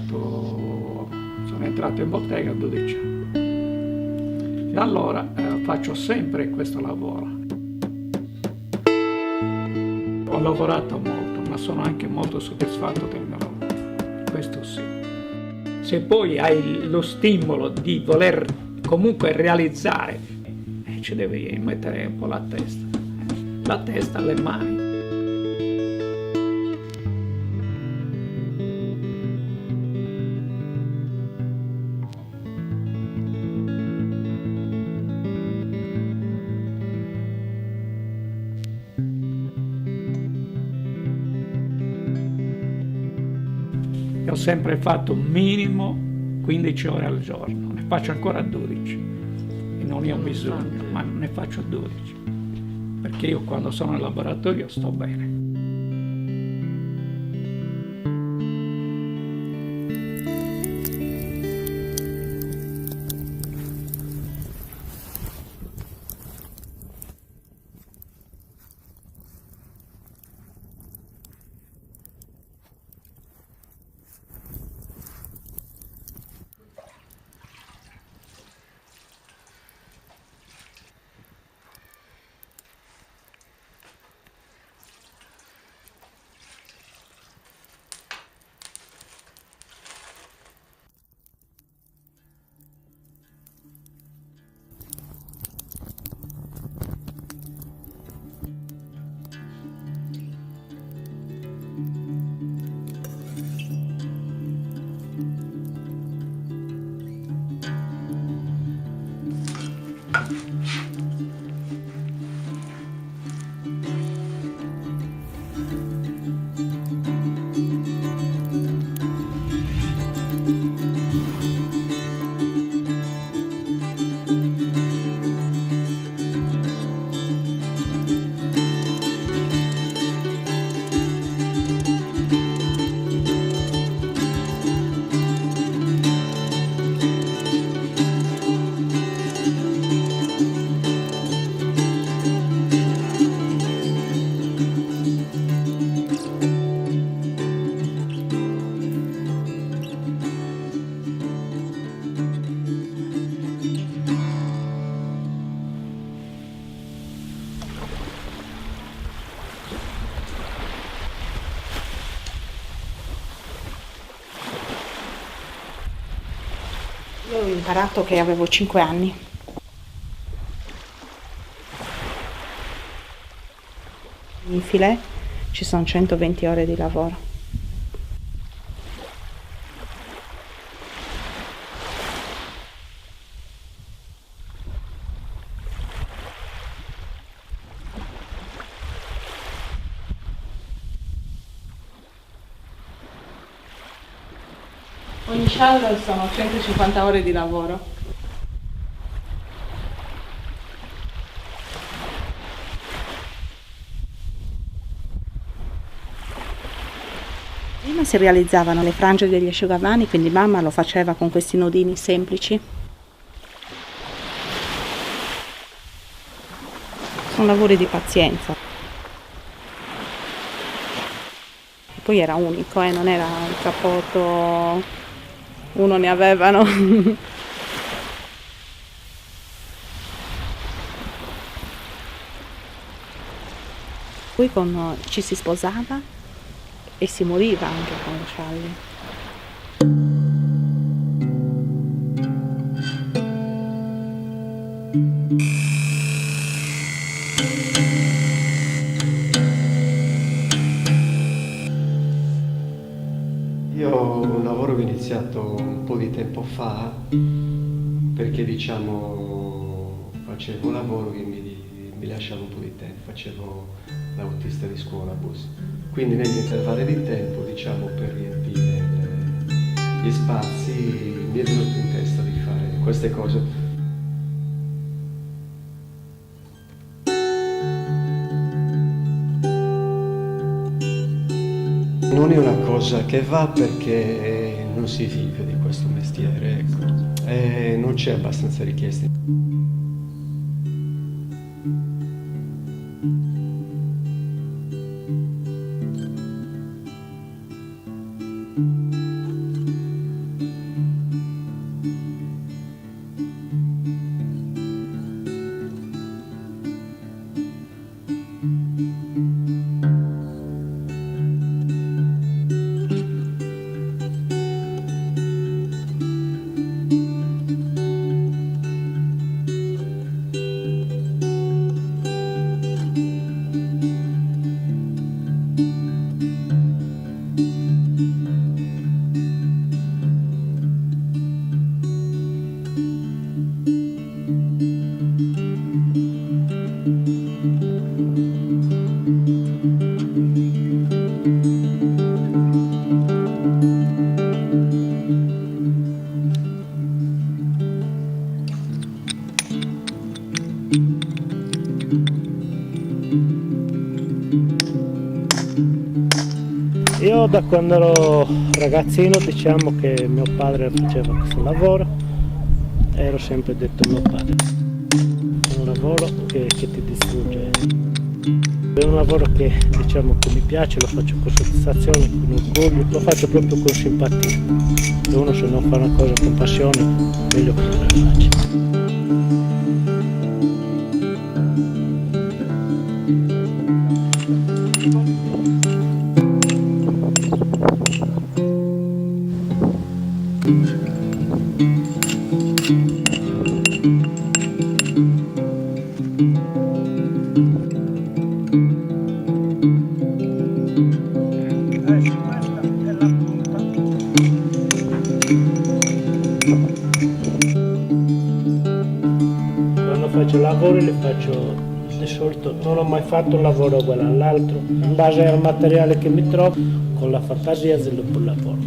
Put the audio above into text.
Sono entrato in bottega a 12 anni. Da allora faccio sempre questo lavoro. Ho lavorato molto, ma sono anche molto soddisfatto del mio lavoro, questo sì. Se poi hai lo stimolo di voler comunque realizzare, ci devi mettere un po' la testa, le mani. Ho sempre fatto un minimo 15 ore al giorno, ne faccio ancora 12 e non ne ho bisogno, ma ne faccio 12 perché io quando sono in laboratorio sto bene. Io ho imparato che avevo 5 anni. In filet ci sono 120 ore di lavoro. Ogni sciallo sono 150 ore di lavoro. Prima si realizzavano le frange degli asciugamani, quindi mamma lo faceva con questi nodini semplici. Sono lavori di pazienza. Poi era unico, non era il cappotto, uno ne avevano. Poi ci si sposava e si moriva anche con lo scialli. Io ho un lavoro che ho iniziato un po' di tempo fa perché facevo un lavoro che mi lasciava un po' di tempo, facevo l'autista di scuola bus. Quindi negli intervalli di tempo, per riempire gli spazi, mi è venuto in testa di fare queste cose. Non è una cosa che va perché non si vive di questo mestiere, ecco, e non c'è abbastanza richiesta. Io da quando ero ragazzino diciamo che mio padre faceva questo lavoro e ero sempre detto a mio padre, è un lavoro che ti distrugge, è un lavoro che che mi piace, lo faccio con soddisfazione, con orgoglio, lo faccio proprio con simpatia, e uno se non fa una cosa con passione meglio che non la faccia. Quando faccio lavori li faccio di solito, non ho mai fatto un lavoro uguale all'altro, in base al materiale che mi trovo, con la fantasia sviluppo il lavoro.